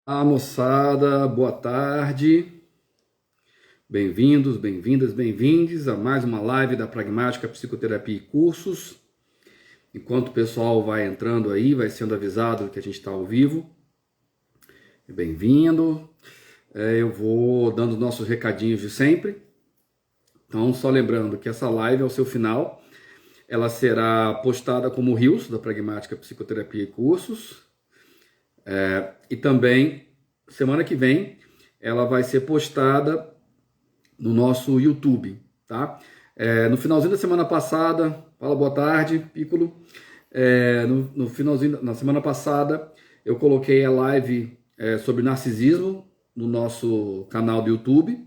Olá, moçada, boa tarde. Bem-vindos, bem-vindas, bem-vindes a mais uma live da Pragmática Psicoterapia e Cursos. Enquanto o pessoal vai entrando aí, vai sendo avisado que a gente está ao vivo. Bem-vindo. Eu vou dando nossos recadinhos de sempre. Então, só lembrando que essa live, ao seu final, ela será postada como Reels da Pragmática Psicoterapia e Cursos. E também, semana que vem, ela vai ser postada no nosso YouTube, tá? No finalzinho da semana passada, fala boa tarde, Piccolo. No finalzinho, na semana passada, eu coloquei a live sobre narcisismo no nosso canal do YouTube.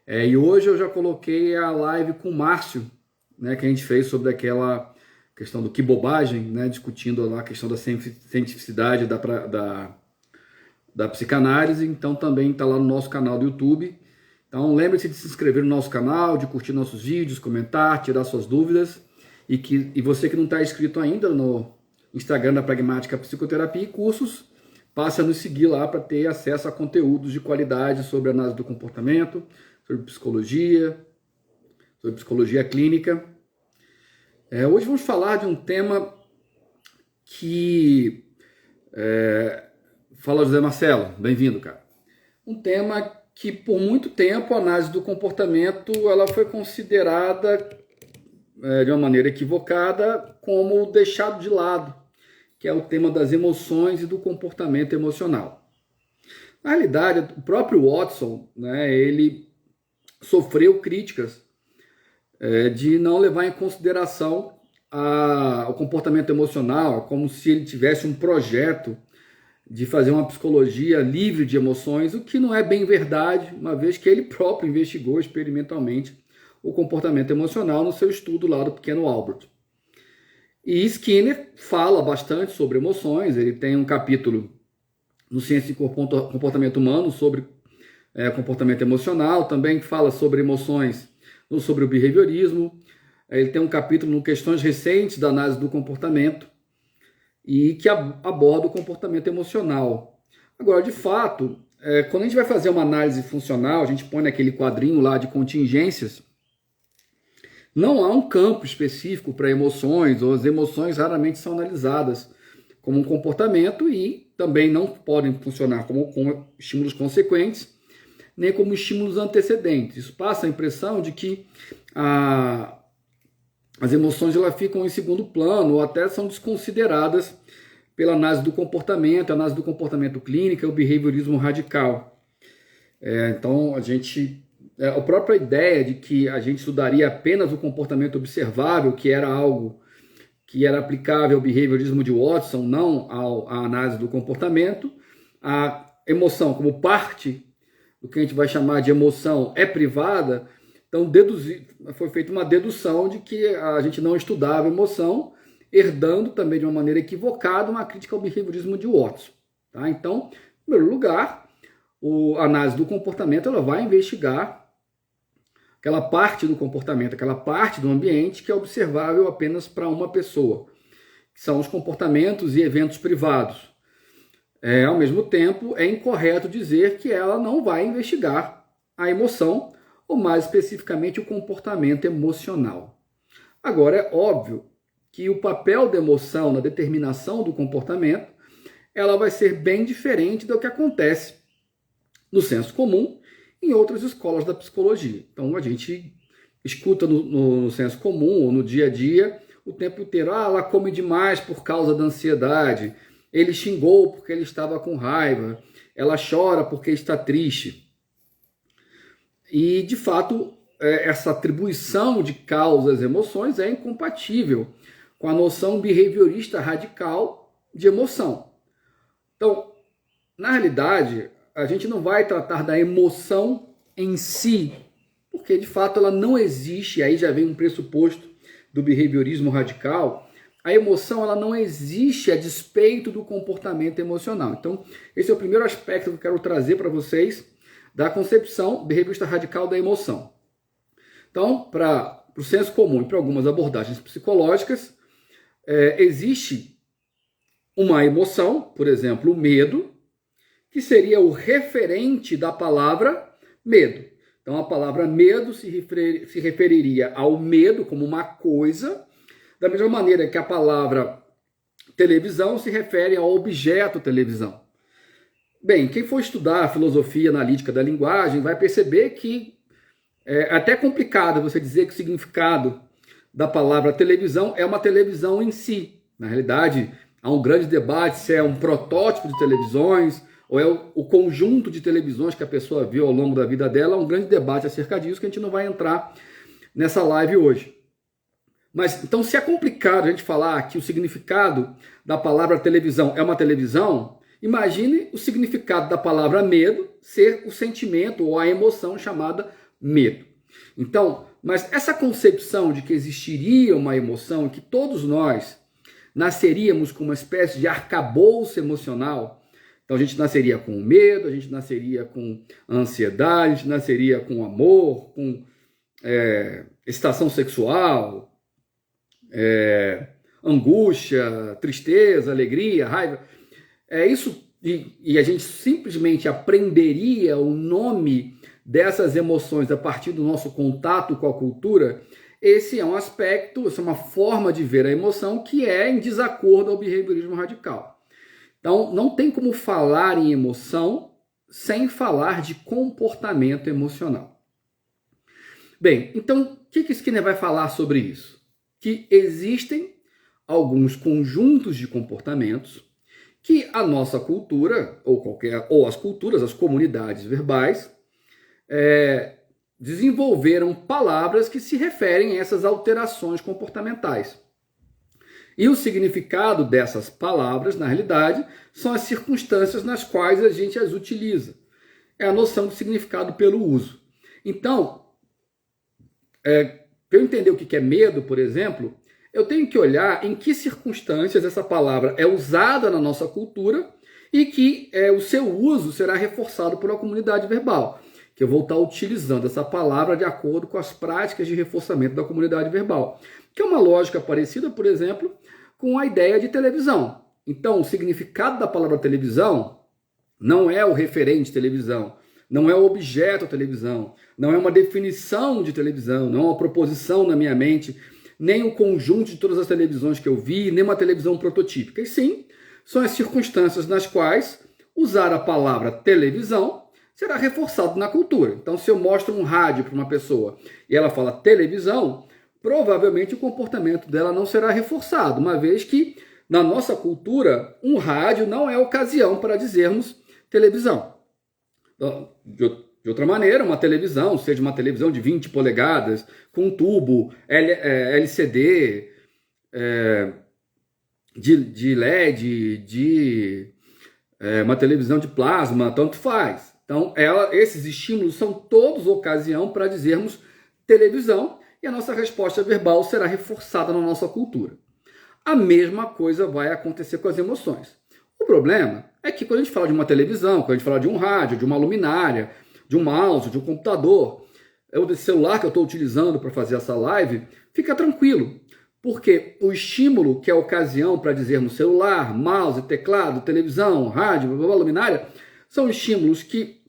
E hoje eu já coloquei a live com o Márcio, né, que a gente fez sobre aquela questão do que bobagem, né, discutindo lá a questão da cientificidade da psicanálise. Então também está lá no nosso canal do YouTube. Então lembre-se de se inscrever no nosso canal, de curtir nossos vídeos, comentar, tirar suas dúvidas. E você que não está inscrito ainda no Instagram da Pragmática Psicoterapia e Cursos, passe a nos seguir lá para ter acesso a conteúdos de qualidade sobre análise do comportamento, sobre psicologia clínica. Hoje vamos falar de um tema que... Fala, José Marcelo, bem-vindo, cara. Um tema que por muito tempo a análise do comportamento ela foi considerada de uma maneira equivocada como deixado de lado, que é o tema das emoções e do comportamento emocional. Na realidade, o próprio Watson, né, ele sofreu críticas de não levar em consideração o comportamento emocional, como se ele tivesse um projeto de fazer uma psicologia livre de emoções, o que não é bem verdade, uma vez que ele próprio investigou experimentalmente o comportamento emocional no seu estudo lá do pequeno Albert. E Skinner fala bastante sobre emoções, ele tem um capítulo no Ciência e Comportamento Humano sobre comportamento emocional, também fala sobre emoções, sobre o behaviorismo. Ele tem um capítulo no Questões Recentes da Análise do Comportamento, e que aborda o comportamento emocional. Agora, de fato, quando a gente vai fazer uma análise funcional, a gente põe naquele quadrinho lá de contingências, não há um campo específico para emoções, ou as emoções raramente são analisadas como um comportamento e também não podem funcionar como estímulos consequentes, nem como estímulos antecedentes. Isso passa a impressão de que as emoções elas ficam em segundo plano ou até são desconsideradas pela análise do comportamento, a análise do comportamento clínica, o behaviorismo radical. Então, a própria ideia de que a gente estudaria apenas o comportamento observável, que era algo que era aplicável ao behaviorismo de Watson, não à análise do comportamento. A emoção, como parte do que a gente vai chamar de emoção, é privada. Então, foi feita uma dedução de que a gente não estudava emoção, herdando também de uma maneira equivocada uma crítica ao behaviorismo de Watson. Tá? Então, em primeiro lugar, a análise do comportamento ela vai investigar aquela parte do comportamento, aquela parte do ambiente que é observável apenas para uma pessoa, que são os comportamentos e eventos privados. Ao mesmo tempo, é incorreto dizer que ela não vai investigar a emoção, ou mais especificamente o comportamento emocional. Agora, é óbvio que o papel da emoção na determinação do comportamento, ela vai ser bem diferente do que acontece no senso comum em outras escolas da psicologia. Então, a gente escuta no senso comum ou no dia a dia o tempo inteiro, ela come demais por causa da ansiedade, ele xingou porque ele estava com raiva, ela chora porque está triste. E, de fato, essa atribuição de causa às emoções é incompatível com a noção behaviorista radical de emoção. Então, na realidade, a gente não vai tratar da emoção em si, porque, de fato, ela não existe, aí já vem um pressuposto do behaviorismo radical. A emoção ela não existe a despeito do comportamento emocional. Então, esse é o primeiro aspecto que eu quero trazer para vocês da concepção behaviorista radical da emoção. Então, para o senso comum e para algumas abordagens psicológicas, existe uma emoção, por exemplo, o medo, que seria o referente da palavra medo. Então, a palavra medo se referiria ao medo como uma coisa, da mesma maneira que a palavra televisão se refere ao objeto televisão. Bem, quem for estudar a filosofia analítica da linguagem vai perceber que é até complicado você dizer que o significado da palavra televisão é uma televisão em si. Na realidade, há um grande debate se é um protótipo de televisões ou é o conjunto de televisões que a pessoa viu ao longo da vida dela. Há um grande debate acerca disso que a gente não vai entrar nessa live hoje. Mas, então, se é complicado a gente falar que o significado da palavra televisão é uma televisão, imagine o significado da palavra medo ser o sentimento ou a emoção chamada medo. Então, mas essa concepção de que existiria uma emoção, que todos nós nasceríamos com uma espécie de arcabouço emocional, então a gente nasceria com medo, a gente nasceria com ansiedade, a gente nasceria com amor, com excitação sexual, angústia, tristeza, alegria, raiva. Isso, e a gente simplesmente aprenderia o nome dessas emoções a partir do nosso contato com a cultura. Esse é um aspecto, essa é uma forma de ver a emoção que é em desacordo ao behaviorismo radical. Então, não tem como falar em emoção sem falar de comportamento emocional. Bem, então, o que Skinner vai falar sobre isso? Que existem alguns conjuntos de comportamentos que a nossa cultura, ou as culturas, as comunidades verbais, desenvolveram palavras que se referem a essas alterações comportamentais. E o significado dessas palavras, na realidade, são as circunstâncias nas quais a gente as utiliza. É a noção de significado pelo uso. Então, para eu entender o que é medo, por exemplo, eu tenho que olhar em que circunstâncias essa palavra é usada na nossa cultura e que o seu uso será reforçado por uma comunidade verbal, que eu vou estar utilizando essa palavra de acordo com as práticas de reforçamento da comunidade verbal, que é uma lógica parecida, por exemplo, com a ideia de televisão. Então, o significado da palavra televisão não é o referente televisão, não é o objeto televisão, não é uma definição de televisão, não é uma proposição na minha mente, nem o conjunto de todas as televisões que eu vi, nem uma televisão prototípica. E sim, são as circunstâncias nas quais usar a palavra televisão será reforçado na cultura. Então, se eu mostro um rádio para uma pessoa e ela fala televisão, provavelmente o comportamento dela não será reforçado, uma vez que, na nossa cultura, um rádio não é ocasião para dizermos televisão. Então, de outra maneira, uma televisão, seja uma televisão de 20 polegadas, com tubo, LCD, de LED, uma televisão de plasma, tanto faz. Então, esses estímulos são todos ocasião para dizermos televisão e a nossa resposta verbal será reforçada na nossa cultura. A mesma coisa vai acontecer com as emoções. O problema é que quando a gente fala de uma televisão, quando a gente fala de um rádio, de uma luminária, de um mouse, de um computador, desse celular que eu estou utilizando para fazer essa live, fica tranquilo, porque o estímulo que é a ocasião para dizermos celular, mouse, teclado, televisão, rádio, luminária, são estímulos que,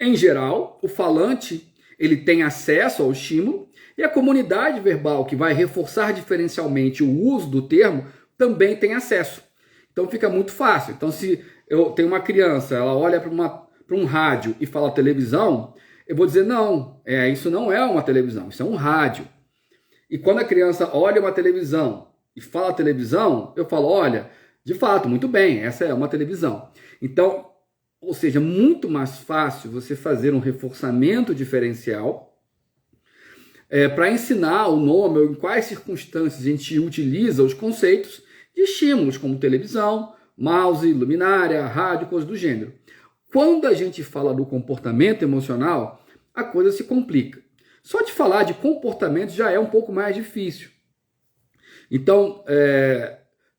em geral, o falante ele tem acesso ao estímulo e a comunidade verbal que vai reforçar diferencialmente o uso do termo também tem acesso. Então fica muito fácil. Então se eu tenho uma criança, ela olha para um rádio e fala televisão, eu vou dizer não, isso não é uma televisão, isso é um rádio. E quando a criança olha uma televisão e fala televisão, eu falo, olha, de fato, muito bem, essa é uma televisão. Então, ou seja, muito mais fácil você fazer um reforçamento diferencial para ensinar o nome ou em quais circunstâncias a gente utiliza os conceitos de estímulos como televisão, mouse, luminária, rádio, coisas do gênero. Quando a gente fala do comportamento emocional, a coisa se complica. Só de falar de comportamento já é um pouco mais difícil. Então,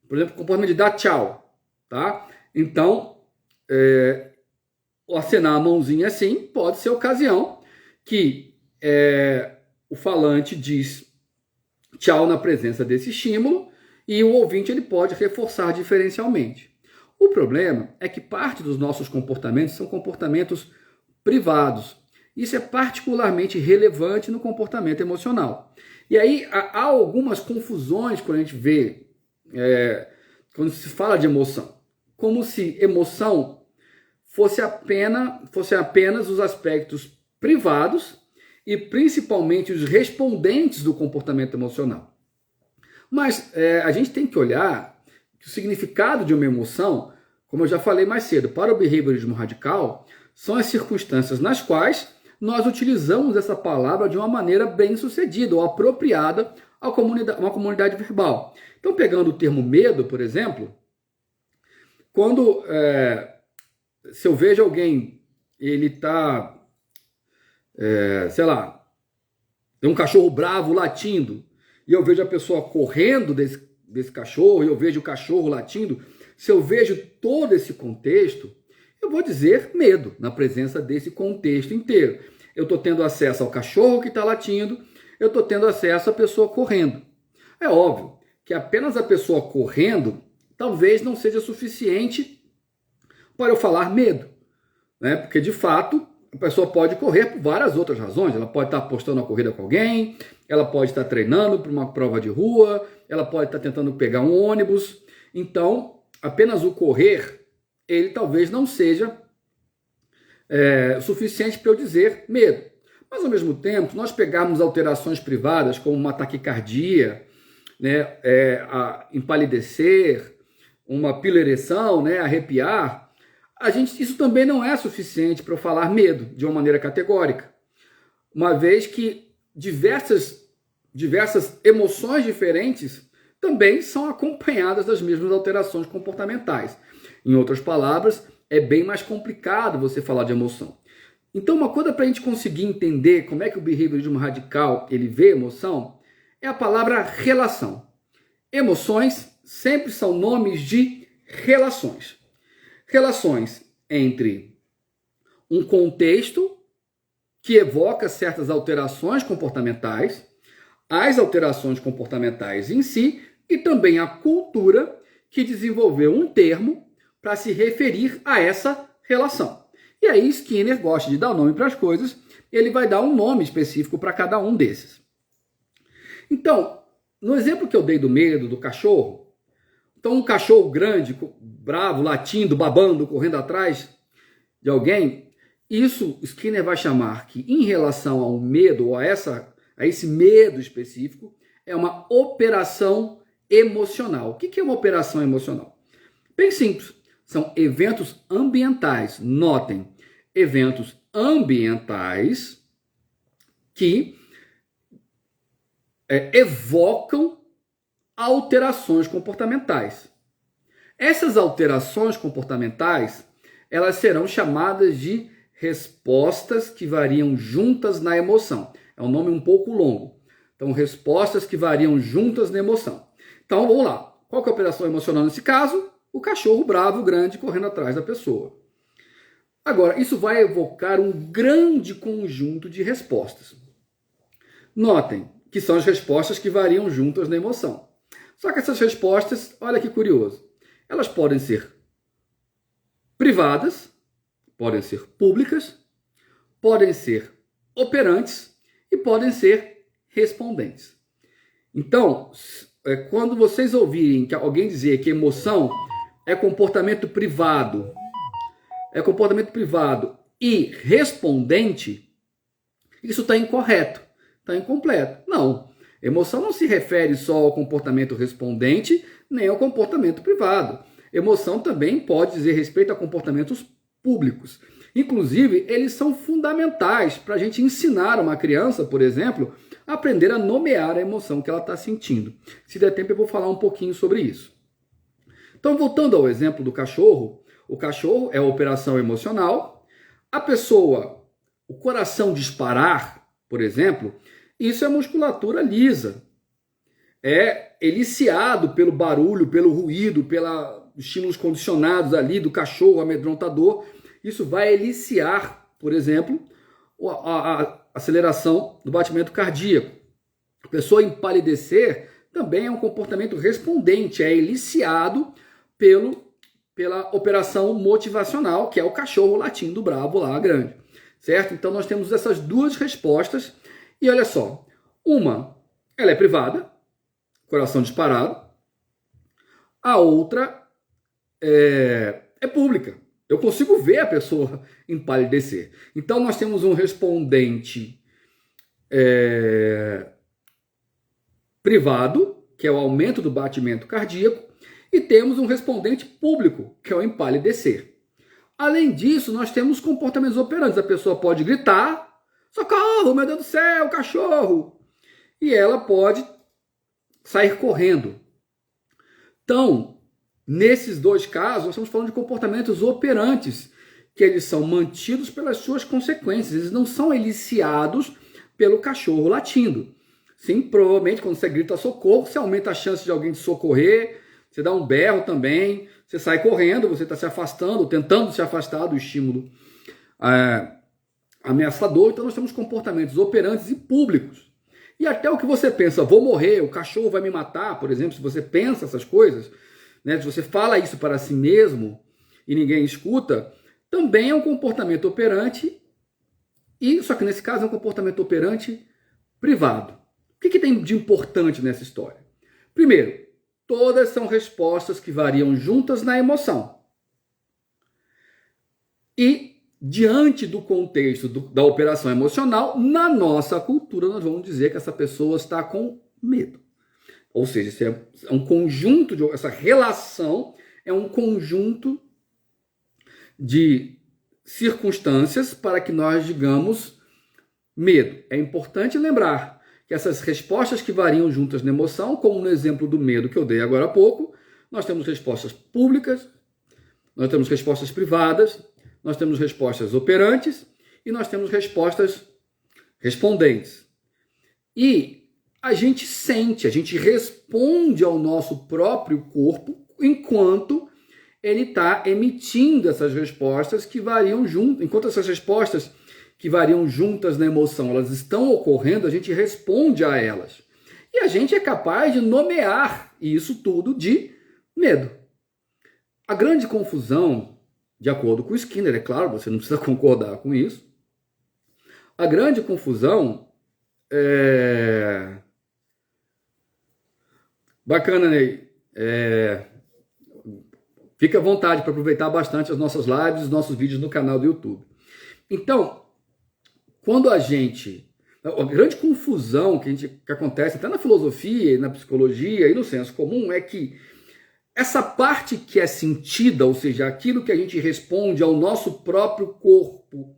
por exemplo, o comportamento de dar tchau, tá? Então, acenar a mãozinha assim pode ser ocasião que o falante diz tchau na presença desse estímulo e o ouvinte ele pode reforçar diferencialmente. O problema é que parte dos nossos comportamentos são comportamentos privados. Isso é particularmente relevante no comportamento emocional. E aí há algumas confusões quando a gente vê, quando se fala de emoção. Como se emoção fosse apenas os aspectos privados e principalmente os respondentes do comportamento emocional. Mas a gente tem que olhar que o significado de uma emoção, como eu já falei mais cedo, para o behaviorismo radical, são as circunstâncias nas quais nós utilizamos essa palavra de uma maneira bem-sucedida ou apropriada a uma comunidade verbal. Então, pegando o termo medo, por exemplo, quando se eu vejo alguém, ele está, sei lá, tem um cachorro bravo latindo, e eu vejo a pessoa correndo desse cachorro, e eu vejo o cachorro latindo, se eu vejo todo esse contexto, eu vou dizer medo, na presença desse contexto inteiro. Eu estou tendo acesso ao cachorro que está latindo, eu estou tendo acesso à pessoa correndo. É óbvio que apenas a pessoa correndo talvez não seja suficiente para eu falar medo, né? Porque, de fato, a pessoa pode correr por várias outras razões. Ela pode estar apostando a corrida com alguém, ela pode estar treinando para uma prova de rua, ela pode estar tentando pegar um ônibus. Então, apenas o correr, ele talvez não seja suficiente para eu dizer medo. Mas, ao mesmo tempo, nós pegarmos alterações privadas, como uma taquicardia, né, empalidecer, uma pilereção, né, arrepiar, isso também não é suficiente para eu falar medo de uma maneira categórica. Uma vez que diversas emoções diferentes também são acompanhadas das mesmas alterações comportamentais. Em outras palavras, é bem mais complicado você falar de emoção. Então, uma coisa para a gente conseguir entender como é que o behaviorismo radical ele vê emoção é a palavra relação. Emoções sempre são nomes de relações. Relações entre um contexto que evoca certas alterações comportamentais, as alterações comportamentais em si e também a cultura que desenvolveu um termo para se referir a essa relação. E aí Skinner gosta de dar nome para as coisas, ele vai dar um nome específico para cada um desses. Então, no exemplo que eu dei do medo do cachorro, então um cachorro grande, bravo, latindo, babando, correndo atrás de alguém, isso Skinner vai chamar que em relação ao medo, ou a esse medo específico, é uma operação emocional. O que é uma operação emocional? Bem simples. São eventos ambientais. Notem, eventos ambientais que evocam alterações comportamentais. Essas alterações comportamentais, elas serão chamadas de respostas que variam juntas na emoção. É um nome um pouco longo. Então, respostas que variam juntas na emoção. Então, vamos lá. Qual que é a operação emocional nesse caso? O cachorro bravo, grande, correndo atrás da pessoa. Agora, isso vai evocar um grande conjunto de respostas. Notem que são as respostas que variam juntas na emoção. Só que essas respostas, olha que curioso, elas podem ser privadas, podem ser públicas, podem ser operantes e podem ser respondentes. Então, quando vocês ouvirem que alguém dizer que emoção é comportamento privado e respondente, isso está incorreto, está incompleto. Não, emoção não se refere só ao comportamento respondente, nem ao comportamento privado. Emoção também pode dizer respeito a comportamentos públicos. Inclusive, eles são fundamentais para a gente ensinar uma criança, por exemplo, a aprender a nomear a emoção que ela está sentindo. Se der tempo, eu vou falar um pouquinho sobre isso. Então, voltando ao exemplo do cachorro, o cachorro é a operação emocional, a pessoa, o coração disparar, por exemplo, isso é musculatura lisa. É eliciado pelo barulho, pelo ruído, pelos estímulos condicionados ali do cachorro amedrontador. Isso vai eliciar, por exemplo, a aceleração do batimento cardíaco. A pessoa empalidecer também é um comportamento respondente, é eliciado pela operação motivacional, que é o cachorro latindo bravo lá, grande, certo? Então nós temos essas duas respostas e olha só, uma, ela é privada, coração disparado, a outra é pública. Eu consigo ver a pessoa empalidecer. Então nós temos um respondente privado, que é o aumento do batimento cardíaco, e temos um respondente público, que é o empalidecer. Além disso, nós temos comportamentos operantes. A pessoa pode gritar, socorro, meu Deus do céu, cachorro! E ela pode sair correndo. Então, nesses dois casos, nós estamos falando de comportamentos operantes, que eles são mantidos pelas suas consequências. Eles não são eliciados pelo cachorro latindo. Sim, provavelmente quando você grita socorro, você aumenta a chance de alguém te socorrer, você dá um berro também, você sai correndo, você está se afastando, tentando se afastar do estímulo ameaçador. Então nós temos comportamentos operantes e públicos. E até o que você pensa, vou morrer, o cachorro vai me matar, por exemplo, se você pensa essas coisas, né, se você fala isso para si mesmo e ninguém escuta, também é um comportamento operante, só que nesse caso é um comportamento operante privado. O que tem de importante nessa história? Primeiro, todas são respostas que variam juntas na emoção. E, diante do contexto da operação emocional, na nossa cultura nós vamos dizer que essa pessoa está com medo. Ou seja, isso é um conjunto, essa relação é um conjunto de circunstâncias para que nós digamos medo. É importante lembrar que essas respostas que variam juntas na emoção, como no exemplo do medo que eu dei agora há pouco, nós temos respostas públicas, nós temos respostas privadas, nós temos respostas operantes e nós temos respostas respondentes. E a gente sente, a gente responde ao nosso próprio corpo enquanto ele está emitindo essas respostas que variam juntas. Enquanto essas respostas que variam juntas na emoção, elas estão ocorrendo, a gente responde a elas. E a gente é capaz de nomear isso tudo de medo. A grande confusão, de acordo com o Skinner, é claro, você não precisa concordar com isso, a grande confusão é... Bacana, Ney. Fique à vontade para aproveitar bastante as nossas lives, os nossos vídeos no canal do YouTube. Então, quando a grande confusão que acontece até na filosofia, na psicologia e no senso comum é que essa parte que é sentida, ou seja, aquilo que a gente responde ao nosso próprio corpo,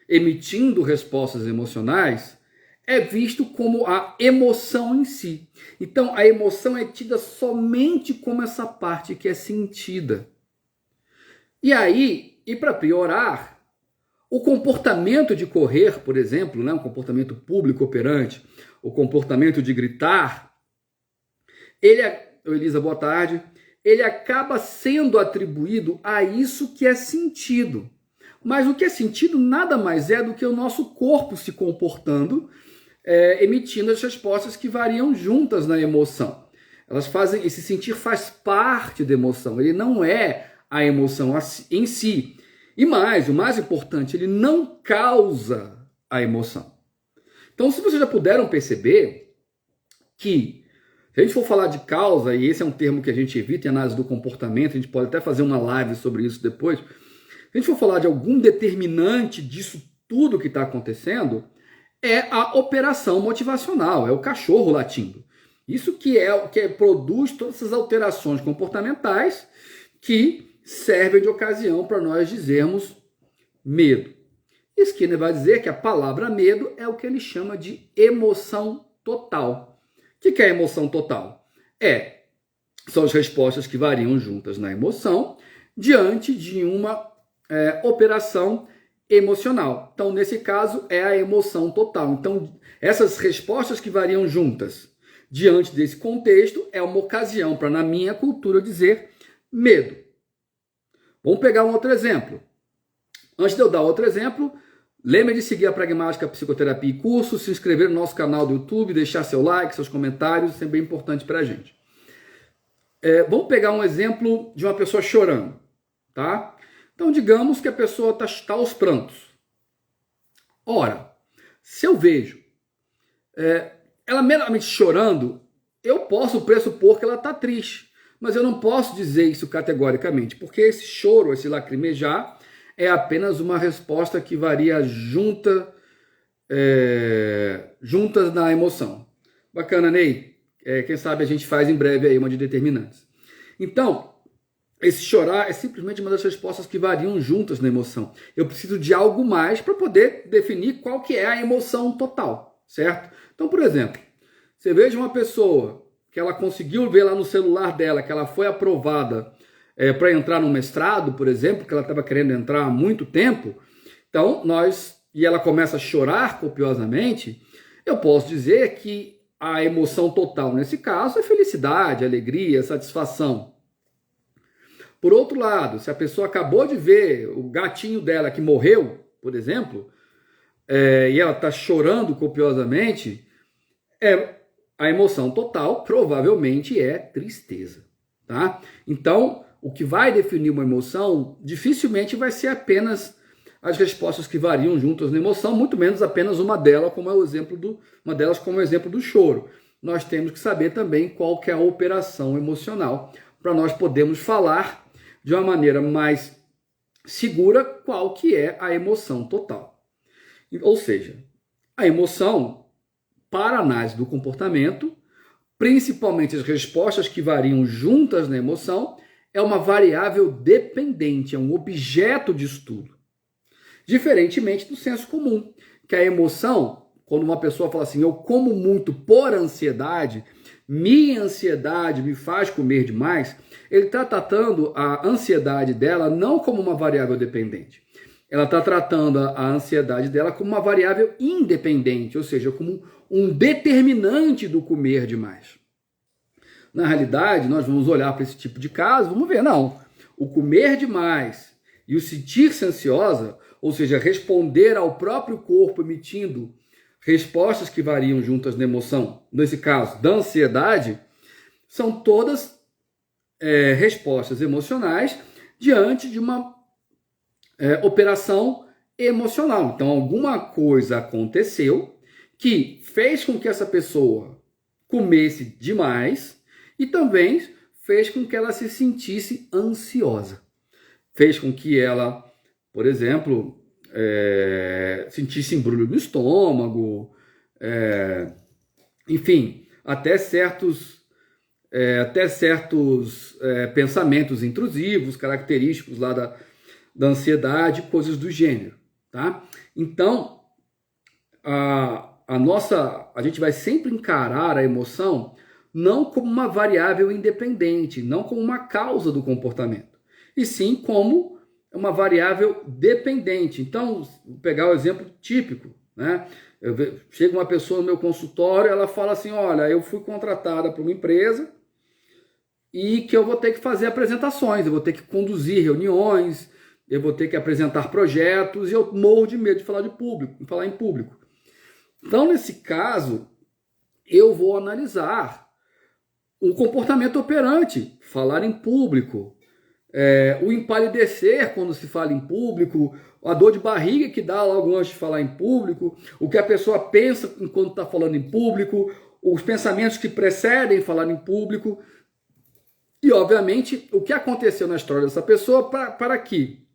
emitindo respostas emocionais, é visto como a emoção em si. Então, a emoção é tida somente como essa parte que é sentida. E aí, e para piorar, o comportamento de correr, por exemplo, né, um comportamento público operante, o comportamento de gritar, Elisa, boa tarde, ele acaba sendo atribuído a isso que é sentido. Mas o que é sentido nada mais é do que o nosso corpo se comportando, emitindo as respostas que variam juntas na emoção. Elas fazem, esse sentir faz parte da emoção, ele não é a emoção em si. E mais, o mais importante, ele não causa a emoção. Então, se vocês já puderam perceber que, se a gente for falar de causa, e esse é um termo que a gente evita em análise do comportamento, a gente pode até fazer uma live sobre isso depois, se a gente for falar de algum determinante disso tudo que está acontecendo, é a operação motivacional, é o cachorro latindo. Isso que produz todas essas alterações comportamentais que servem de ocasião para nós dizermos medo. Skinner vai dizer que a palavra medo é o que ele chama de emoção total. O que é emoção total? São as respostas que variam juntas na emoção diante de uma operação emocional. Então, nesse caso, é a emoção total. Então, essas respostas que variam juntas diante desse contexto é uma ocasião para, na minha cultura, dizer medo. Vamos pegar um outro exemplo. Antes de eu dar outro exemplo, lembre de seguir a Pragmática Psicoterapia e Curso, se inscrever no nosso canal do YouTube, deixar seu like, seus comentários, isso é bem importante para a gente. Vamos pegar um exemplo de uma pessoa chorando. tá? Então, digamos que a pessoa está aos prantos. Ora, se eu vejo ela meramente chorando, eu posso pressupor que ela está triste, mas eu não posso dizer isso categoricamente, porque esse choro, esse lacrimejar, é apenas uma resposta que varia juntas na emoção. Bacana, Ney? Quem sabe a gente faz em breve aí uma de determinantes. Então, esse chorar é simplesmente uma das respostas que variam juntas na emoção. Eu preciso de algo mais para poder definir qual que é a emoção total, certo? Então, por exemplo, você veja uma pessoa que ela conseguiu ver lá no celular dela que ela foi aprovada para entrar no mestrado, por exemplo, que ela estava querendo entrar há muito tempo. Então, e ela começa a chorar copiosamente, eu posso dizer que a emoção total nesse caso é felicidade, alegria, satisfação. Por outro lado, se a pessoa acabou de ver o gatinho dela que morreu, por exemplo, e ela está chorando copiosamente, a emoção total provavelmente é tristeza, tá? Então, o que vai definir uma emoção dificilmente vai ser apenas as respostas que variam juntas na emoção, muito menos apenas uma delas, como é o exemplo do choro. Nós temos que saber também qual que é a operação emocional para nós podermos falar de uma maneira mais segura qual que é a emoção total. Ou seja, a emoção, para a análise do comportamento, principalmente as respostas que variam juntas na emoção, é uma variável dependente, é um objeto de estudo. Diferentemente do senso comum, que a emoção, quando uma pessoa fala assim, eu como muito por ansiedade, minha ansiedade me faz comer demais, ele está tratando a ansiedade dela não como uma variável dependente. Ela está tratando a ansiedade dela como uma variável independente, ou seja, como um determinante do comer demais. Na realidade, nós vamos olhar para esse tipo de caso, vamos ver, não. O comer demais e o sentir-se ansiosa, ou seja, responder ao próprio corpo emitindo respostas que variam juntas na emoção, nesse caso, da ansiedade, são todas respostas emocionais diante de uma operação emocional. Então, alguma coisa aconteceu que fez com que essa pessoa comesse demais e também fez com que ela se sentisse ansiosa. Fez com que ela, por exemplo, sentisse embrulho no estômago, enfim, até certos pensamentos intrusivos, característicos lá da ansiedade, coisas do gênero, tá? Então, a gente vai sempre encarar a emoção não como uma variável independente, não como uma causa do comportamento, e sim como uma variável dependente. Então, vou pegar o exemplo típico, né? Chega uma pessoa no meu consultório, ela fala assim, olha, eu fui contratada por uma empresa e que eu vou ter que fazer apresentações, eu vou ter que conduzir reuniões, eu vou ter que apresentar projetos e eu morro de medo de falar em público. Então, nesse caso, eu vou analisar o comportamento operante, falar em público, o empalidecer quando se fala em público, a dor de barriga que dá logo antes de falar em público, o que a pessoa pensa enquanto está falando em público, os pensamentos que precedem falar em público e, obviamente, o que aconteceu na história dessa pessoa para que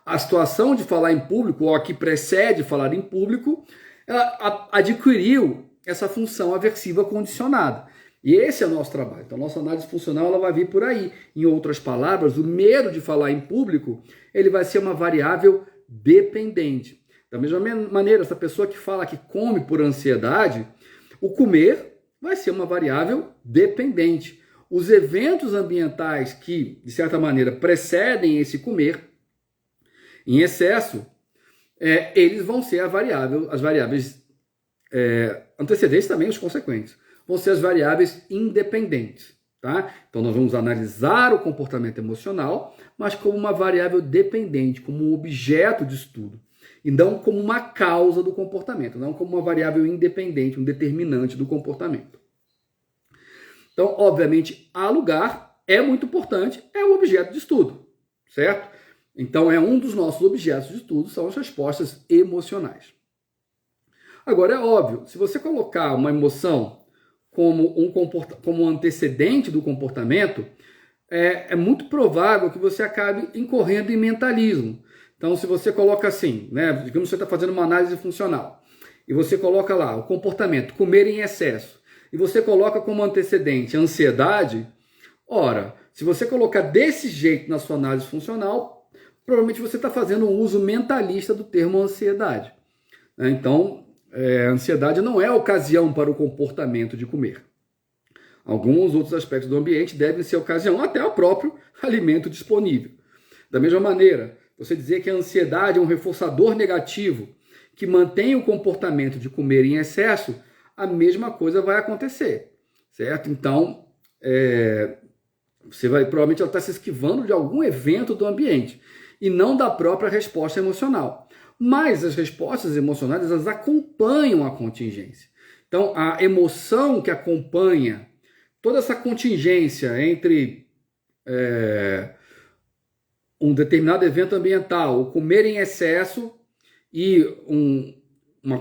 a situação de falar em público, ou a que precede falar em público, ela adquiriu essa função aversiva condicionada. E esse é o nosso trabalho. Então, a nossa análise funcional ela vai vir por aí. Em outras palavras, o medo de falar em público, ele vai ser uma variável dependente. Da mesma maneira, essa pessoa que fala que come por ansiedade, o comer vai ser uma variável dependente. Os eventos ambientais que, de certa maneira, precedem esse comer, em excesso, eles vão ser as variáveis antecedentes também, os consequentes. Vão ser as variáveis independentes, tá? Então, nós vamos analisar o comportamento emocional, mas como uma variável dependente, como um objeto de estudo, e não como uma causa do comportamento, não como uma variável independente, um determinante do comportamento. Então, obviamente, há lugar, é muito importante, é um objeto de estudo, certo? Então, é um dos nossos objetos de estudo, são as respostas emocionais. Agora, é óbvio, se você colocar uma emoção como um antecedente do comportamento, é muito provável que você acabe incorrendo em mentalismo. Então, se você coloca assim, né, digamos que você está fazendo uma análise funcional, e você coloca lá o comportamento, comer em excesso, e você coloca como antecedente a ansiedade, ora, se você colocar desse jeito na sua análise funcional, provavelmente você está fazendo um uso mentalista do termo ansiedade. Então, ansiedade não é ocasião para o comportamento de comer. Alguns outros aspectos do ambiente devem ser ocasião, até o próprio alimento disponível. Da mesma maneira, você dizer que a ansiedade é um reforçador negativo que mantém o comportamento de comer em excesso, a mesma coisa vai acontecer, certo? Então, você vai, provavelmente ela está se esquivando de algum evento do ambiente e não da própria resposta emocional. Mas as respostas emocionais, elas acompanham a contingência. Então, a emoção que acompanha toda essa contingência entre um determinado evento ambiental, o comer em excesso e um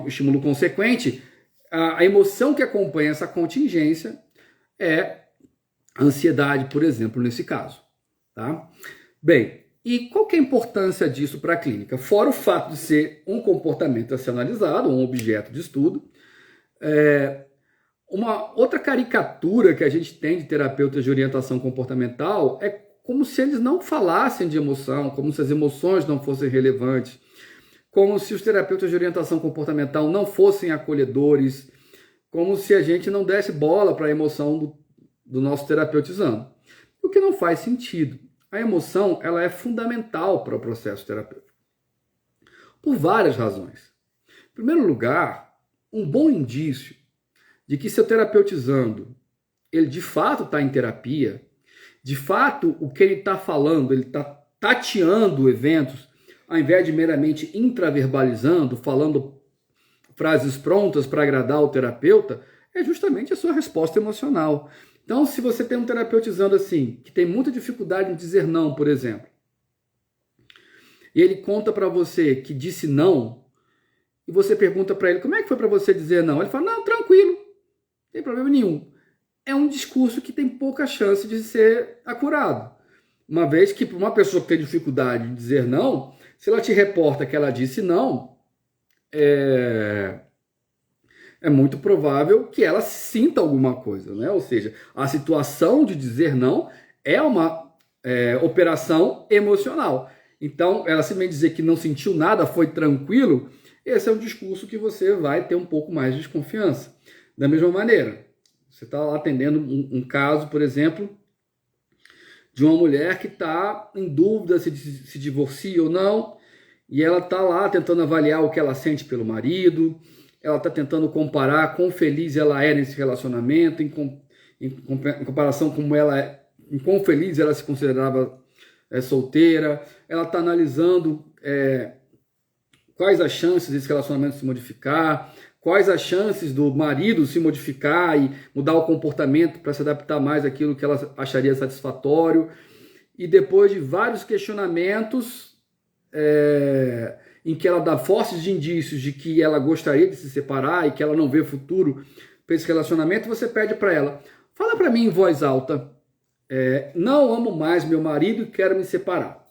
estímulo consequente, a emoção que acompanha essa contingência é a ansiedade, por exemplo, nesse caso. Tá? Bem, e qual que é a importância disso para a clínica? Fora o fato de ser um comportamento a ser analisado, um objeto de estudo, uma outra caricatura que a gente tem de terapeutas de orientação comportamental é como se eles não falassem de emoção, como se as emoções não fossem relevantes, como se os terapeutas de orientação comportamental não fossem acolhedores, como se a gente não desse bola para a emoção do nosso terapeutizando. O que não faz sentido. A emoção, ela é fundamental para o processo terapêutico, por várias razões. Em primeiro lugar, um bom indício de que seu terapeutizando, ele de fato está em terapia, de fato o que ele está falando, ele está tateando eventos, ao invés de meramente intraverbalizando, falando frases prontas para agradar o terapeuta, é justamente a sua resposta emocional. Então, se você tem um terapeutizando assim, que tem muita dificuldade em dizer não, por exemplo, e ele conta para você que disse não, e você pergunta para ele, como é que foi para você dizer não? Ele fala, não, tranquilo, não tem problema nenhum. É um discurso que tem pouca chance de ser acurado. Uma vez que para uma pessoa que tem dificuldade de dizer não, se ela te reporta que ela disse não, é muito provável que ela sinta alguma coisa, né? Ou seja, a situação de dizer não é uma operação emocional. Então, ela simplesmente dizer que não sentiu nada, foi tranquilo, esse é um discurso que você vai ter um pouco mais de desconfiança. Da mesma maneira, você está lá atendendo um caso, por exemplo, de uma mulher que está em dúvida se divorcia ou não, e ela está lá tentando avaliar o que ela sente pelo marido, ela está tentando comparar quão feliz ela é nesse relacionamento, em comparação com em quão feliz ela se considerava solteira. Ela está analisando quais as chances desse relacionamento se modificar, quais as chances do marido se modificar e mudar o comportamento para se adaptar mais àquilo que ela acharia satisfatório. E depois de vários questionamentos, em que ela dá fortes indícios de que ela gostaria de se separar e que ela não vê futuro para esse relacionamento, você pede para ela, fala para mim em voz alta, não amo mais meu marido e quero me separar.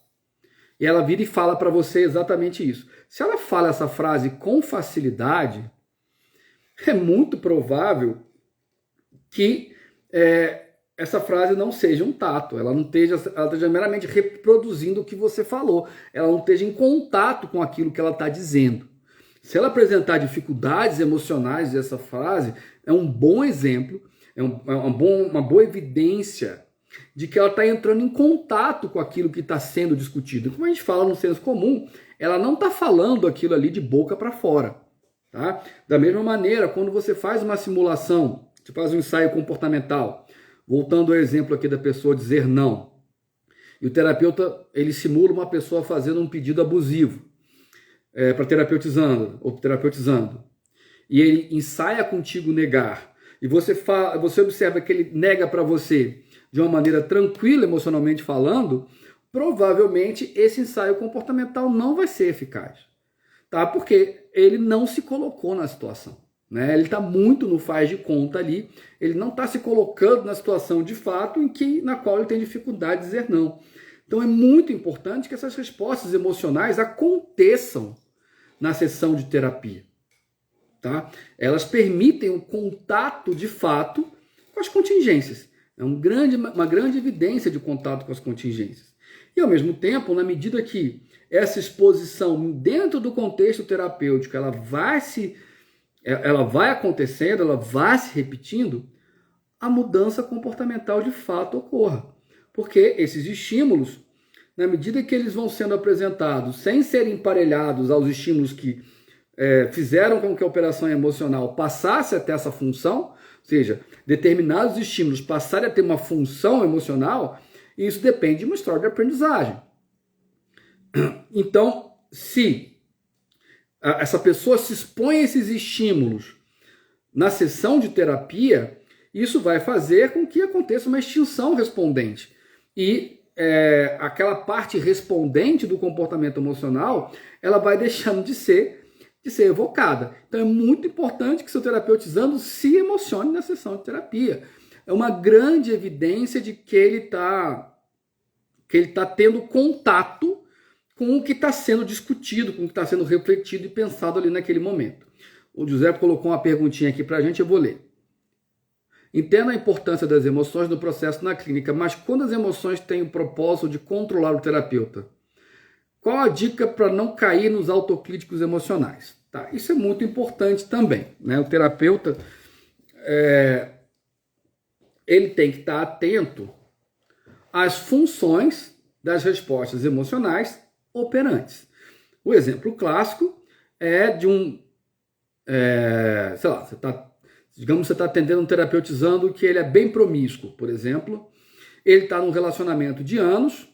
E ela vira e fala para você exatamente isso. Se ela fala essa frase com facilidade, é muito provável que essa frase não seja um tato, ela esteja meramente reproduzindo o que você falou, ela não esteja em contato com aquilo que ela está dizendo. Se ela apresentar dificuldades emocionais dessa frase, é um bom exemplo, uma boa evidência de que ela está entrando em contato com aquilo que está sendo discutido. Como a gente fala no senso comum, ela não está falando aquilo ali de boca para fora. Tá? Da mesma maneira, quando você faz uma simulação, você faz um ensaio comportamental, voltando ao exemplo aqui da pessoa dizer não, e o terapeuta ele simula uma pessoa fazendo um pedido abusivo para terapeutizando, e ele ensaia contigo negar, e você observa que ele nega para você de uma maneira tranquila, emocionalmente falando, provavelmente esse ensaio comportamental não vai ser eficaz, tá? Porque ele não se colocou na situação, né? Ele está muito no faz de conta ali, ele não está se colocando na situação de fato na qual ele tem dificuldade de dizer não. Então é muito importante que essas respostas emocionais aconteçam na sessão de terapia, tá? Elas permitem o contato de fato com as contingências. É uma grande evidência de contato com as contingências. E, ao mesmo tempo, na medida que essa exposição dentro do contexto terapêutico ela vai acontecendo, ela vai se repetindo, a mudança comportamental de fato ocorra. Porque esses estímulos, na medida que eles vão sendo apresentados sem serem emparelhados aos estímulos que fizeram com que a operação emocional passasse a ter essa função, ou seja, determinados estímulos passarem a ter uma função emocional, isso depende de uma história de aprendizagem. Então, se essa pessoa se expõe a esses estímulos na sessão de terapia, isso vai fazer com que aconteça uma extinção respondente. E aquela parte respondente do comportamento emocional, ela vai deixando de ser evocada. Então é muito importante que seu terapeutizando se emocione na sessão de terapia. É uma grande evidência de que ele tá tendo contato com o que está sendo discutido, com o que está sendo refletido e pensado ali naquele momento. O José colocou uma perguntinha aqui para a gente, eu vou ler. Entendo a importância das emoções no processo na clínica, mas quando as emoções têm o propósito de controlar o terapeuta, qual a dica para não cair nos autocríticos emocionais? Tá, isso é muito importante também, né? O terapeuta ele tem que estar atento às funções das respostas emocionais operantes. O exemplo clássico é de digamos que você está atendendo um terapeutizando que ele é bem promíscuo, por exemplo. Ele está num relacionamento de anos,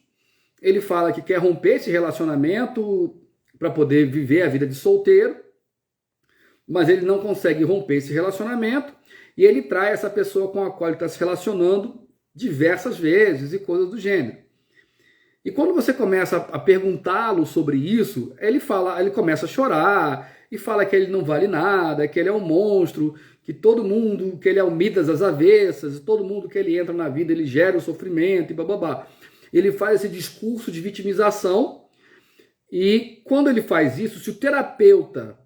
ele fala que quer romper esse relacionamento para poder viver a vida de solteiro, mas ele não consegue romper esse relacionamento e ele trai essa pessoa com a qual ele está se relacionando diversas vezes e coisas do gênero. E quando você começa a perguntá-lo sobre isso, ele começa a chorar e fala que ele não vale nada, que ele é um monstro, que ele é o Midas às avessas, todo mundo que ele entra na vida ele gera o sofrimento e bababá. Ele faz esse discurso de vitimização e quando ele faz isso, se o terapeuta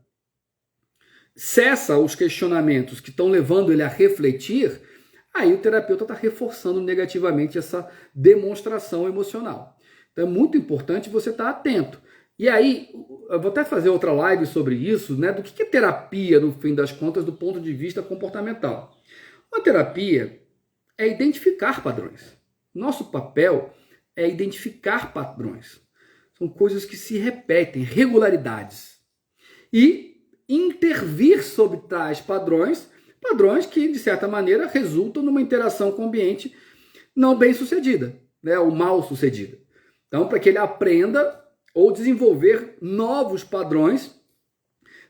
cessa os questionamentos que estão levando ele a refletir, aí o terapeuta está reforçando negativamente essa demonstração emocional. Então é muito importante você estar atento. E aí, eu vou até fazer outra live sobre isso, né? Do que é terapia, no fim das contas, do ponto de vista comportamental. Uma terapia é identificar padrões. Nosso papel é identificar padrões. São coisas que se repetem, regularidades. E intervir sobre tais padrões que, de certa maneira, resultam numa interação com o ambiente não bem sucedida, né? Ou mal sucedida. Então, para que ele aprenda ou desenvolver novos padrões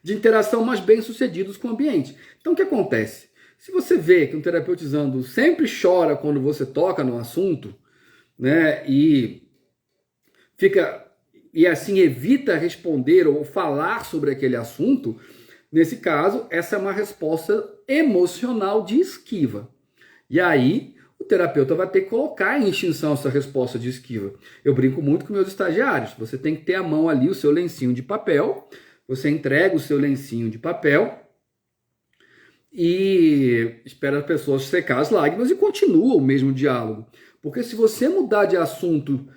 de interação mais bem sucedidos com o ambiente. Então, o que acontece? Se você vê que um terapeutizando sempre chora quando você toca no assunto, né, e assim evita responder ou falar sobre aquele assunto, nesse caso, essa é uma resposta emocional de esquiva. E aí, o terapeuta vai ter que colocar em extinção essa resposta de esquiva. Eu brinco muito com meus estagiários. Você tem que ter à mão ali o seu lencinho de papel, você entrega o seu lencinho de papel e espera a pessoa secar as lágrimas e continua o mesmo diálogo. Porque se você mudar de assunto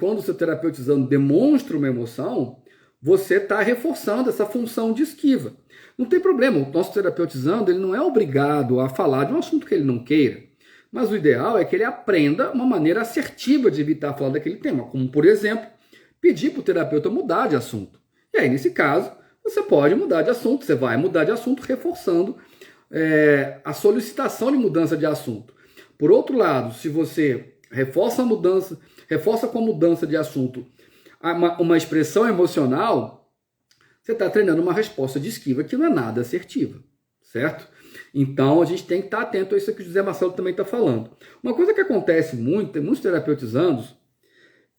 quando o seu terapeutizando demonstra uma emoção, você está reforçando essa função de esquiva. Não tem problema, o nosso terapeutizando ele não é obrigado a falar de um assunto que ele não queira. Mas o ideal é que ele aprenda uma maneira assertiva de evitar falar daquele tema, como, por exemplo, pedir para o terapeuta mudar de assunto. E aí, nesse caso, você pode mudar de assunto, você vai mudar de assunto reforçando a solicitação de mudança de assunto. Por outro lado, se você reforça com a mudança de assunto uma expressão emocional, você está treinando uma resposta de esquiva que não é nada assertiva, certo? Então, a gente tem que estar atento a isso que o José Marcelo também está falando. Uma coisa que acontece muito, tem muitos terapeutizandos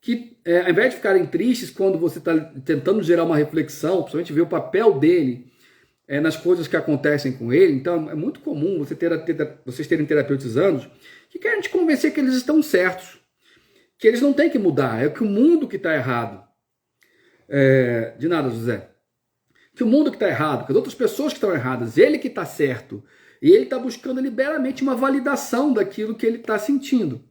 que ao invés de ficarem tristes quando você está tentando gerar uma reflexão, principalmente ver o papel dele nas coisas que acontecem com ele. Então é muito comum vocês terem terapeutizandos que querem te convencer que eles estão certos, que eles não têm que mudar, é que o mundo que está errado. De nada, José. Que o mundo que está errado, que as outras pessoas que estão erradas, ele que está certo. E ele está buscando liberamente uma validação daquilo que ele está sentindo.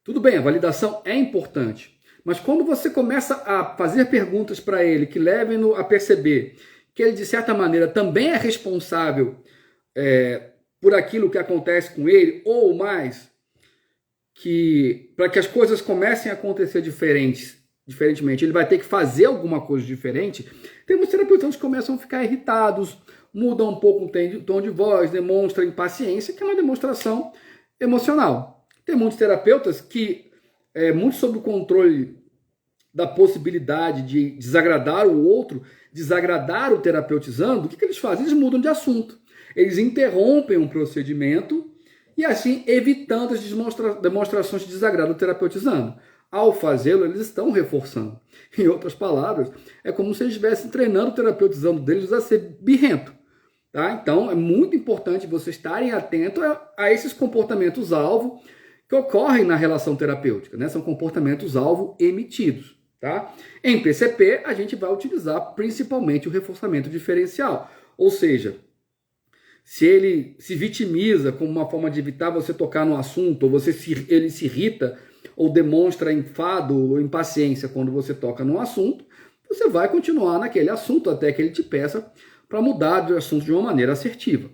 Tudo bem, a validação é importante. Mas quando você começa a fazer perguntas para ele que levem-no a perceber que ele, de certa maneira, também é responsável por aquilo que acontece com ele, ou mais, para que as coisas comecem a acontecer diferentemente, ele vai ter que fazer alguma coisa diferente, tem muitos terapeutas que começam a ficar irritados, mudam um pouco o tom de voz, demonstram impaciência, que é uma demonstração emocional. Tem muitos terapeutas que, muito sob o controle da possibilidade de desagradar o outro, desagradar o terapeutizando, o que eles fazem? Eles mudam de assunto. Eles interrompem um procedimento e assim evitando as demonstrações de desagrado do terapeutizando. Ao fazê-lo, eles estão reforçando. Em outras palavras, é como se eles estivessem treinando o terapeutizando deles a ser birrento. Tá? Então, é muito importante vocês estarem atentos a esses comportamentos-alvo que ocorrem na relação terapêutica, né? São comportamentos-alvo emitidos. Tá? Em PCP, a gente vai utilizar principalmente o reforçamento diferencial. Ou seja, se ele se vitimiza como uma forma de evitar você tocar no assunto, ou ele se irrita ou demonstra enfado ou impaciência quando você toca no assunto, você vai continuar naquele assunto até que ele te peça para mudar de assunto de uma maneira assertiva,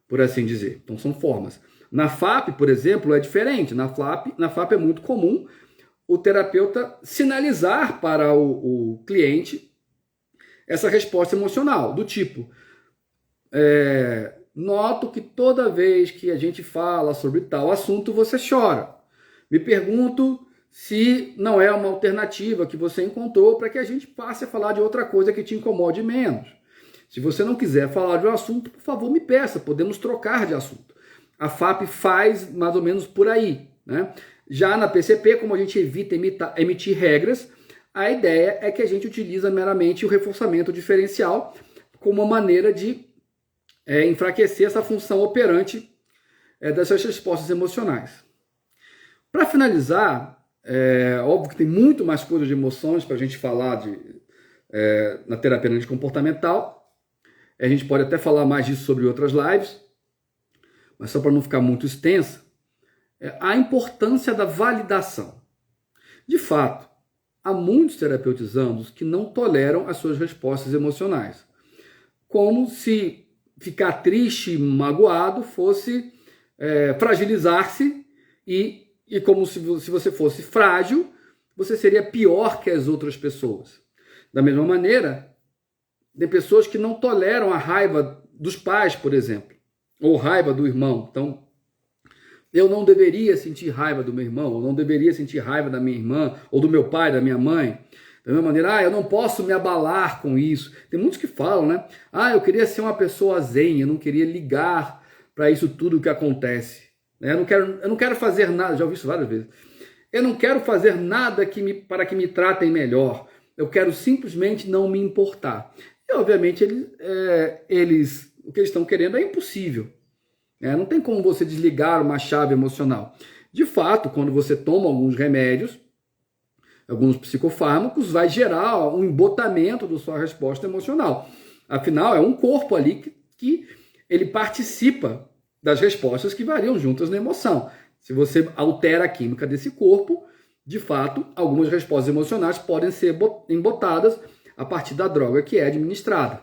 por assim dizer. Então são formas. Na FAP, por exemplo, é diferente. Na FAP é muito comum o terapeuta sinalizar para o cliente essa resposta emocional, do tipo, noto que toda vez que a gente fala sobre tal assunto, você chora. Me pergunto se não é uma alternativa que você encontrou para que a gente passe a falar de outra coisa que te incomode menos. Se você não quiser falar de um assunto, por favor, me peça, podemos trocar de assunto. A FAP faz mais ou menos por aí, né? Já na PCP, como a gente evita emitir regras, a ideia é que a gente utiliza meramente o reforçamento diferencial como uma maneira de enfraquecer essa função operante dessas respostas emocionais. Para finalizar, óbvio que tem muito mais coisas de emoções para a gente falar na terapia analítica comportamental. A gente pode até falar mais disso sobre outras lives, mas só para não ficar muito extensa, a importância da validação. De fato, há muitos terapeutizandos que não toleram as suas respostas emocionais, como se ficar triste e magoado fosse fragilizar-se e como se você fosse frágil, você seria pior que as outras pessoas. Da mesma maneira, tem pessoas que não toleram a raiva dos pais, por exemplo, ou raiva do irmão. Então, eu não deveria sentir raiva do meu irmão, eu não deveria sentir raiva da minha irmã, ou do meu pai, da minha mãe. Da mesma maneira, eu não posso me abalar com isso. Tem muitos que falam, né? Eu queria ser uma pessoa zen, eu não queria ligar para isso tudo que acontece. Eu não quero fazer nada, já ouvi isso várias vezes. Eu não quero fazer nada para que me tratem melhor. Eu quero simplesmente não me importar. E, obviamente, o que eles estão querendo é impossível. Não tem como você desligar uma chave emocional. De fato, quando você toma alguns remédios, alguns psicofármacos, vai gerar um embotamento da sua resposta emocional. Afinal, é um corpo ali que ele participa das respostas que variam juntas na emoção. Se você altera a química desse corpo, de fato, algumas respostas emocionais podem ser embotadas a partir da droga que é administrada.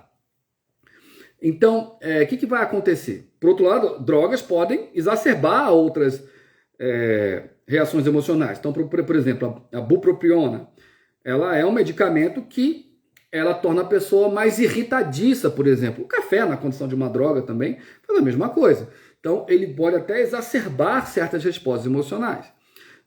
Então, o que vai acontecer? Por outro lado, drogas podem exacerbar outras reações emocionais. Então, por exemplo, a bupropiona, ela é um medicamento que ela torna a pessoa mais irritadiça, por exemplo. O café, na condição de uma droga também, faz a mesma coisa. Então, ele pode até exacerbar certas respostas emocionais.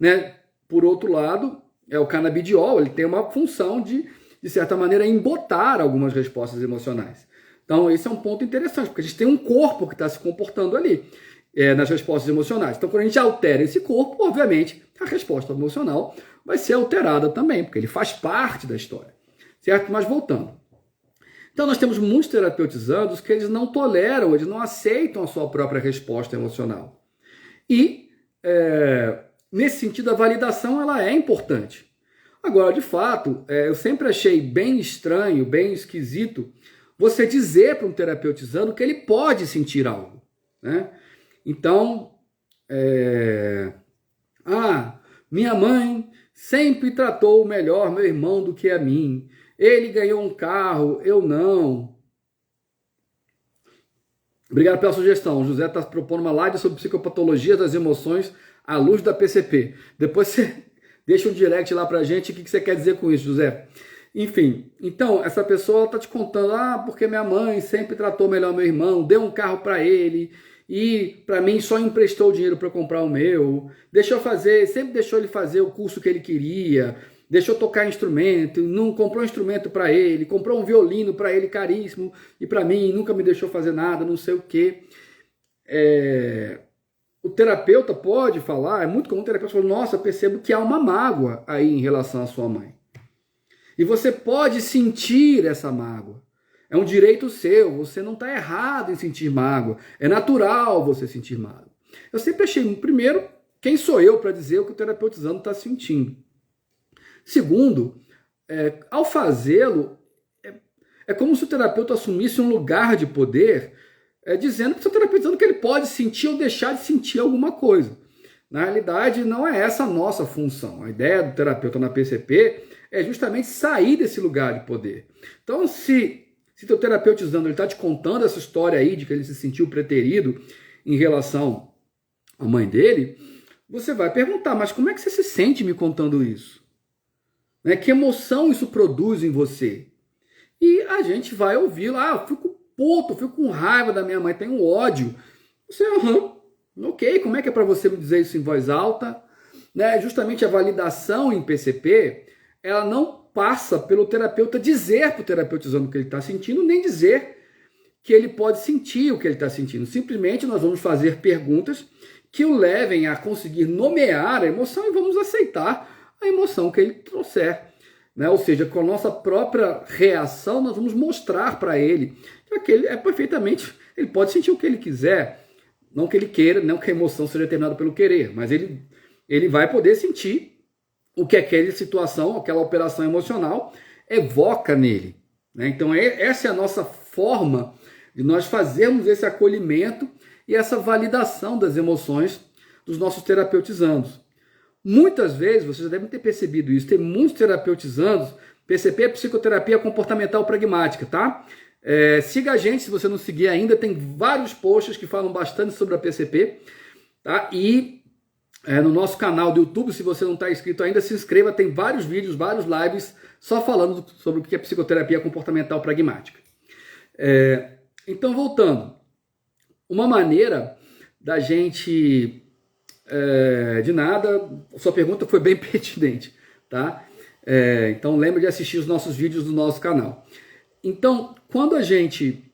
Né? Por outro lado, o canabidiol, ele tem uma função de certa maneira, embotar algumas respostas emocionais. Então, esse é um ponto interessante, porque a gente tem um corpo que está se comportando ali. nas respostas emocionais. Então, quando a gente altera esse corpo, obviamente, a resposta emocional vai ser alterada também, porque ele faz parte da história, certo? Mas voltando. Então, nós temos muitos terapeutizandos que eles não toleram, eles não aceitam a sua própria resposta emocional. E, nesse sentido, a validação ela é importante. Agora, de fato, eu sempre achei bem estranho, bem esquisito, você dizer para um terapeutizando que ele pode sentir algo, né? Então, minha mãe sempre tratou melhor meu irmão do que a mim. Ele ganhou um carro, eu não. Obrigado pela sugestão. O José está propondo uma live sobre psicopatologia das emoções à luz da PCP. Depois você deixa um direct lá pra gente o que você quer dizer com isso, José. Enfim, então essa pessoa está te contando, porque minha mãe sempre tratou melhor meu irmão, deu um carro para ele e para mim só emprestou dinheiro para comprar o meu, sempre deixou ele fazer o curso que ele queria, deixou tocar instrumento, não comprou instrumento para ele, comprou um violino para ele caríssimo e para mim nunca me deixou fazer nada, não sei o quê. O terapeuta pode falar, é muito comum o terapeuta falar, nossa, percebo que há uma mágoa aí em relação à sua mãe. E você pode sentir essa mágoa. É um direito seu, você não está errado em sentir mágoa. É natural você sentir mágoa. Eu sempre achei, primeiro, quem sou eu para dizer o que o terapeutizando está sentindo? Segundo, ao fazê-lo, é como se o terapeuta assumisse um lugar de poder, dizendo para o seu terapeutizando que ele pode sentir ou deixar de sentir alguma coisa. Na realidade, não é essa a nossa função. A ideia do terapeuta na PCP é justamente sair desse lugar de poder. Então, se teu terapeutizando está te contando essa história aí de que ele se sentiu preterido em relação à mãe dele, você vai perguntar, mas como é que você se sente me contando isso? Que emoção isso produz em você? E a gente vai ouvir lá, eu fico puto, eu fico com raiva da minha mãe, tenho ódio. Você, ok, como é que é para você me dizer isso em voz alta? Justamente a validação em PCP, ela não passa pelo terapeuta dizer para o terapeutizando o que ele está sentindo, nem dizer que ele pode sentir o que ele está sentindo. Simplesmente nós vamos fazer perguntas que o levem a conseguir nomear a emoção e vamos aceitar a emoção que ele trouxer. Ou seja, com a nossa própria reação, nós vamos mostrar para ele que ele ele pode sentir o que ele quiser, não que ele queira, não que a emoção seja determinada pelo querer, mas ele vai poder sentir o que aquela situação, aquela operação emocional evoca nele. Então essa é a nossa forma de nós fazermos esse acolhimento e essa validação das emoções dos nossos terapeutizandos. Muitas vezes, vocês já devem ter percebido isso, tem muitos terapeutizandos, PCP é Psicoterapia Comportamental Pragmática, tá? Siga a gente, se você não seguir ainda, tem vários posts que falam bastante sobre a PCP, tá? E no nosso canal do YouTube, se você não está inscrito ainda, se inscreva, tem vários vídeos, vários lives, só falando sobre o que é Psicoterapia Comportamental Pragmática. Então, voltando, uma maneira da gente... de nada, sua pergunta foi bem pertinente, tá? Então lembre de assistir os nossos vídeos do nosso canal. Então, quando a gente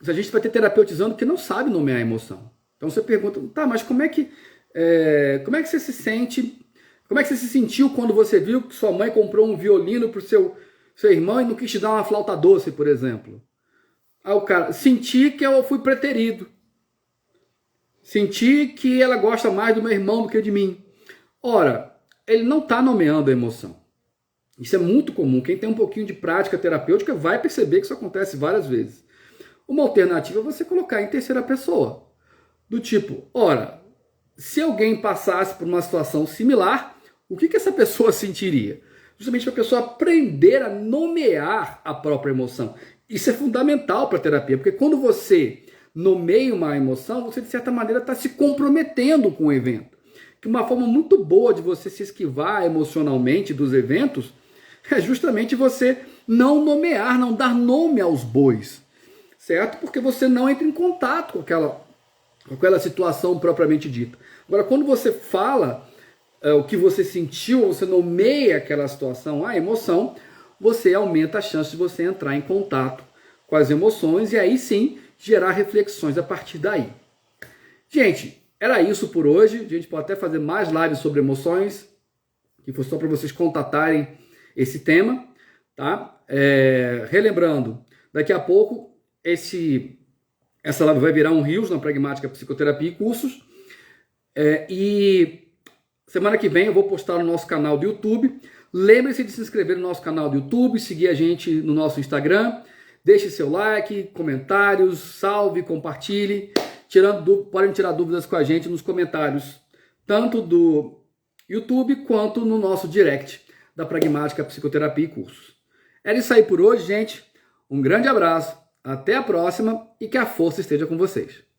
vai ter terapeutizando que não sabe nomear a emoção. Então você pergunta, tá, mas como é que você se sente, como é que você se sentiu quando você viu que sua mãe comprou um violino pro seu irmão e não quis te dar uma flauta doce, por exemplo? Aí o cara, senti que eu fui preterido. Senti que ela gosta mais do meu irmão do que de mim. Ora, ele não está nomeando a emoção. Isso é muito comum. Quem tem um pouquinho de prática terapêutica vai perceber que isso acontece várias vezes. Uma alternativa é você colocar em terceira pessoa. Do tipo, ora, se alguém passasse por uma situação similar, o que essa pessoa sentiria? Justamente para a pessoa aprender a nomear a própria emoção. Isso é fundamental para a terapia, porque quando você nomeia uma emoção, você de certa maneira está se comprometendo com o evento. Que uma forma muito boa de você se esquivar emocionalmente dos eventos é justamente você não nomear, não dar nome aos bois, certo? Porque você não entra em contato com aquela situação propriamente dita. Agora, quando você fala o que você sentiu, você nomeia aquela situação, a emoção, você aumenta a chance de você entrar em contato com as emoções e aí sim gerar reflexões a partir daí. Gente, era isso por hoje. A gente pode até fazer mais lives sobre emoções, que foi só para vocês contatarem esse tema, tá? Relembrando, daqui a pouco essa live vai virar um Reels na Pragmática Psicoterapia e Cursos. E semana que vem eu vou postar no nosso canal do YouTube. Lembre-se de se inscrever no nosso canal do YouTube, seguir a gente no nosso Instagram. Deixe seu like, comentários, salve, compartilhe. Podem tirar dúvidas com a gente nos comentários, tanto do YouTube quanto no nosso direct da Pragmática Psicoterapia e Cursos. Era isso aí por hoje, gente. Um grande abraço, até a próxima e que a força esteja com vocês.